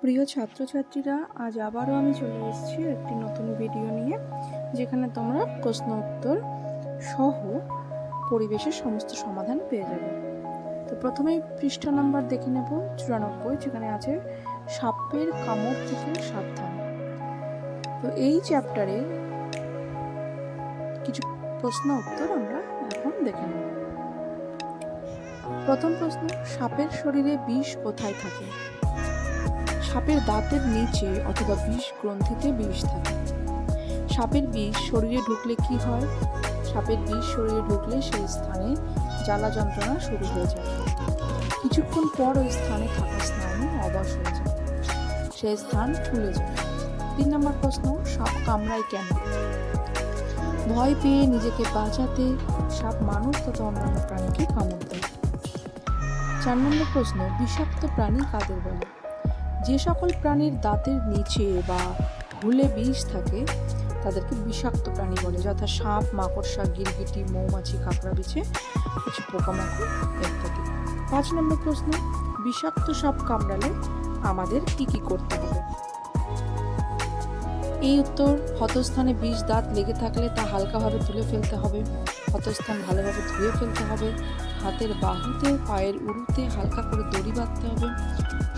প্রিয় ছাত্রছাত্রীরা, আজ আবারও আমি চলে এসেছি একটি নতুন ভিডিও নিয়ে, যেখানে তোমরা প্রশ্ন উত্তর সহ পরিবেশের সমস্ত সমাধান পেয়ে যাবে। তো প্রথমেই পৃষ্ঠা নাম্বার দেখে নেব 94, যেখানে আছে সাপের কামড় থেকে সাবধান। তো এই চ্যাপ্টারে কিছু প্রশ্ন উত্তর আমরা এখন দেখে নেব। প্রথম প্রশ্ন, সাপের শরীরে বিষ কোথায় থাকে? সাপের দাঁতের নিচে অথবা বিষ গ্রন্থিতে বিষ থাকে। সাপের বিষ শরীরে ঢুকলে কি হয়? সাপের বিষ শরীরে ঢুকলে সেই স্থানে জ্বালা যন্ত্রণা শুরু হয়ে যায়। কিছুক্ষণ পর ওই স্থানে থাকা স্নায়ু অবশ হয়ে যায়, সেই স্থান ফুলে যায়। 3 নম্বর প্রশ্ন, সাপ কামড়ায় কেন? ভয় পেয়ে নিজেকে বাঁচাতে সাপ মানুষ তথা অন্যান্য প্রাণীকে কামড় দেয়। 4 নম্বর প্রশ্ন, বিষাক্ত প্রাণী কাদের বলে? যে সকল প্রাণীর দাঁতের নিচে বা হুলে বিষ থাকে তাদেরকে বিষাক্ত প্রাণী বলে, যথা সাপ, মাকড়সা, গিরগিটি, মৌমাছি, কাঁকড়া বিছে, কিছু পোকামাকড় ইত্যাদি। 5 নম্বর প্রশ্ন, বিষাক্ত সাপ কামড়ালে আমাদের কি করতে হবে? এই উত্তর, ক্ষতস্থানে বিষ দাঁত লেগে থাকলে তা হালকাভাবে তুলে ফেলতে হবে। ক্ষতস্থান ভালোভাবে ধুয়ে ফেলতে হবে। হাতের বাহুতে, পায়ের উরুতে হালকা করে দড়ি বাঁধতে হবে।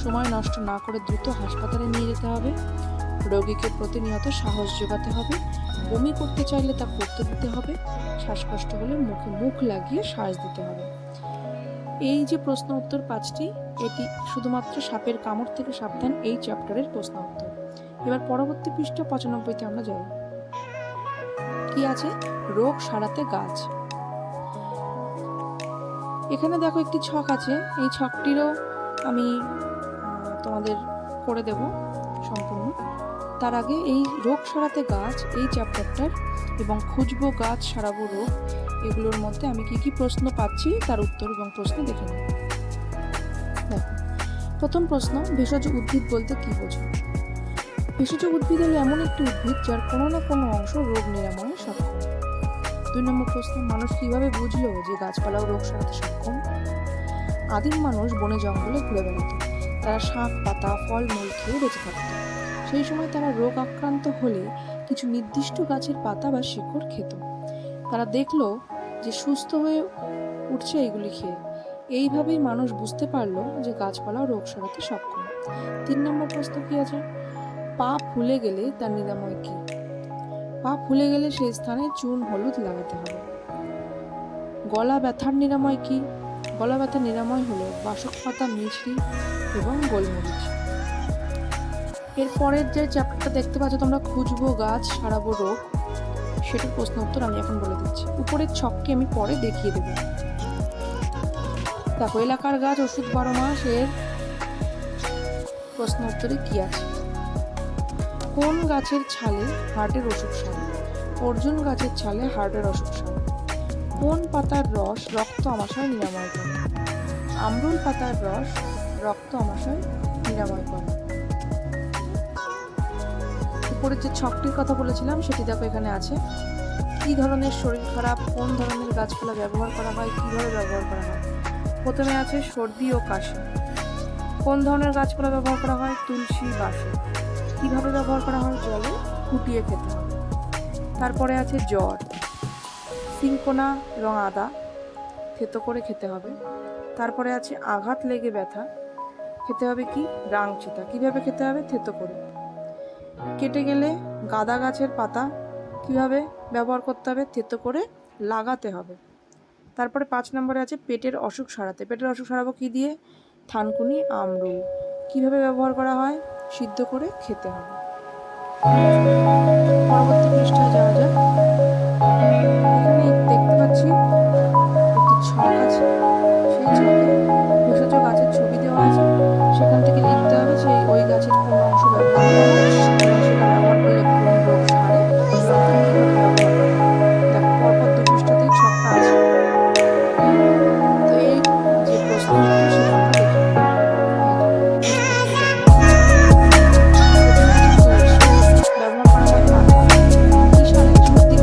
সময় নষ্ট না করে দ্রুত হাসপাতালে নিয়ে যেতে হবে। রোগীকে প্রতিনিয়ত সাহস যোগাতে হবে। বমি করতে চাইলে তা করতে দিতে হবে। শ্বাসকষ্ট হলে মুখে মুখ লাগিয়ে শ্বাস দিতে হবে। এই যে প্রশ্ন উত্তর 5টি, এটি শুধুমাত্র সাপের কামড় থেকে সাবধান এই চ্যাপ্টারের প্রশ্ন উত্তর। এবার পরবর্তী পৃষ্ঠা 95-তে আমরা যাই। কি আছে? রোগ সারাতে গাছ। এখানে দেখো একটি ছক আছে, এই ছকটিরও আমি তোমাদের করে দেব সম্পূর্ণ। তার আগে এই রোগ সারাতে গাছ এই চ্যাপ্টারটার এবং খুঁজবো গাছ সারাবো রোগ, এগুলোর মধ্যে আমি কি প্রশ্ন পাচ্ছি তার উত্তর এবং প্রশ্ন দেখে নেব। দেখো, প্রথম প্রশ্ন, ভেষজ উদ্ভিদ বলতে কি বোঝো? ভেষজ উদ্ভিদ হলো এমন একটি উদ্ভিদ যার কোনো না কোনো অংশ রোগ নিরাময়ে সক্ষম। 2 নম্বর প্রশ্ন, মানুষ কিভাবে বুঝলো যে গাছপালাও রোগ সারাতে সক্ষম? আদিম মানুষ বনে জঙ্গলে ঘুরে বেড়াত। তারা শাক, পাতা, ফল মূল খেয়ে বেঁচে থাকত। সেই সময় তারা রোগ আক্রান্ত হলে কিছু নির্দিষ্ট গাছের পাতা বা শিকড় খেত। তারা দেখলো যে সুস্থ হয়ে উঠছে এইগুলি খেয়ে। এইভাবেই মানুষ বুঝতে পারলো যে গাছপালাও রোগ সারাতে সক্ষম। 3 নম্বর প্রশ্ন কি আছে? পা ফুলে গেলে তার নিরাময় কি? পা ফুলে গেলে সেই স্থানে চুন হলুদ লাগাতে হবে। গলা ব্যথার নিরাময় কি? গলা ব্যথার নিরাময় হলো বাসক পাতা, মিছরি এবং গোলমরিচ। এরপরের যে চ্যাপ্টারটা দেখতে পাচ্ছ তোমরা, খুঁজবো গাছ সারাবো রোগ, সেটার প্রশ্ন উত্তর আমি এখন বলে দিচ্ছি। উপরের ছককে আমি পরে দেখিয়ে দেব। দেখো, এলাকার গাছ ওষুধ 12 মাস, এর প্রশ্ন উত্তরে কি আছে? কোন গাছের ছালে হার্টের অসুখ সারে? অর্জুন গাছের ছালে হার্টের অসুখ সারে। কোন পাতার রস রক্ত আমাশয় নিরাময় করে? আমরুল পাতার রস রক্ত আমাশয় নিরাময় করে। উপরে যে ছকটির কথা বলেছিলাম সেটি দেখো এখানে আছে। কি ধরনের শরীর খারাপ কোন ধরনের গাছপালা ব্যবহার করা হয়, কিভাবে ব্যবহার করা হয়? প্রথমে আছে সর্দি ও কাশি। কোন ধরনের গাছপালা ব্যবহার করা হয়? তুলসী, বাসক। কিভাবে ব্যবহার করা হয়? জলে ফুটিয়ে খেতে হবে। তারপরে আছে জ্বর, সিনকোনা এবং আদা থেতো করে খেতে হবে। তারপরে আছে আঘাত লেগে ব্যথা, খেতে হবে কি? রাংচিতা। কিভাবে খেতে হবে? থেতো করে। কেটে গেলে গাঁদা গাছের পাতা কিভাবে ব্যবহার করতে হবে? থেতো করে লাগাতে হবে। তারপরে 5 নম্বরে আছে পেটের অসুখ সারাতে। পেটের অসুখ সারাবো কি দিয়ে? থানকুনি, আমরুল। কিভাবে ব্যবহার করা হয়? সিদ্ধ করে খেতে হবে। পরবর্তী পৃষ্ঠায় যাওয়া যাক। এখানে দেখতে পাচ্ছি একটি ছক আছে, সেই ছকে ভেষজ গাছের ছবি দেওয়া আছে। সেখান থেকে লিখতে হবে যে ওই গাছের কোন অংশ ব্যবহার করা হয় এবং সেটা ব্যবহার করলে কোন রোগ সারে এবং তা কিভাবে ব্যবহার করা হয়। দেখো, পরপর 2 পৃষ্ঠাতেই ছকটা আছে। তো এই যে প্রশ্ন উত্তর সেটা আমরা দেখে নেব। ব্যবহার করা হয় পাতা। কি সারে? সর্দি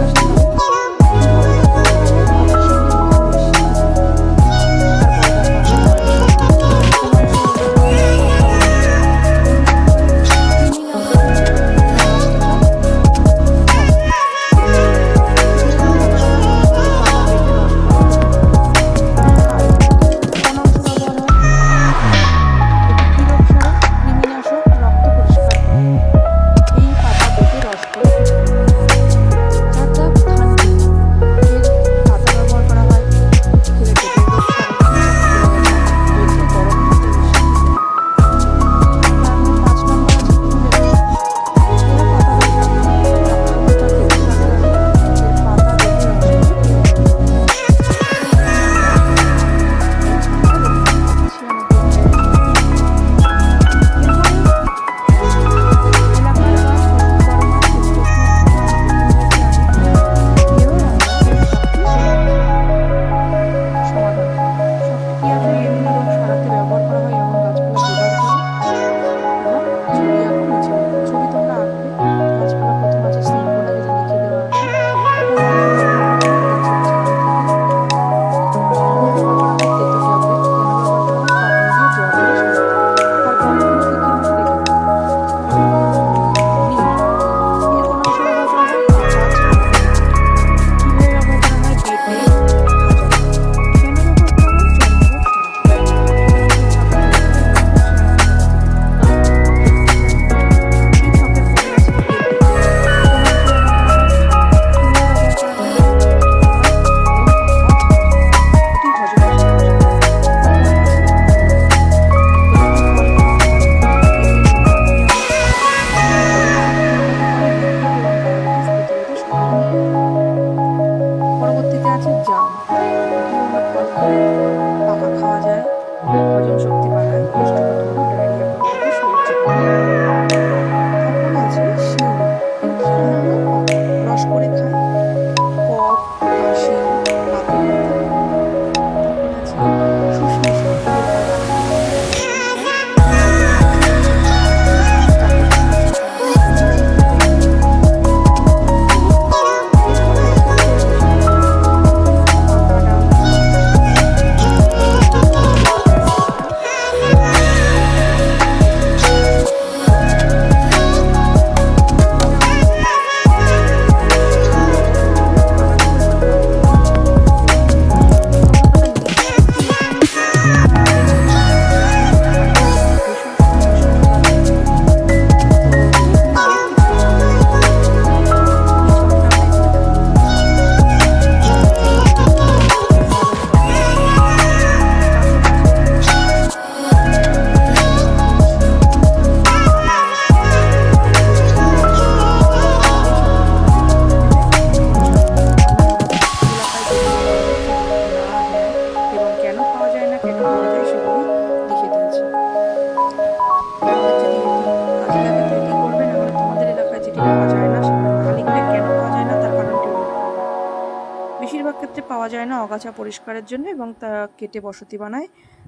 ক্ষেত্রে পাওয়া যায় না আগাছা পরিষ্কারের জন্য এবং তা কেটে বসতি বানায়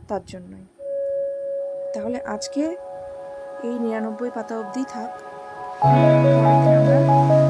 তার জন্যই। তাহলে আজকে এই 99 পাতা অবধি থাক, পরের দিন আমরা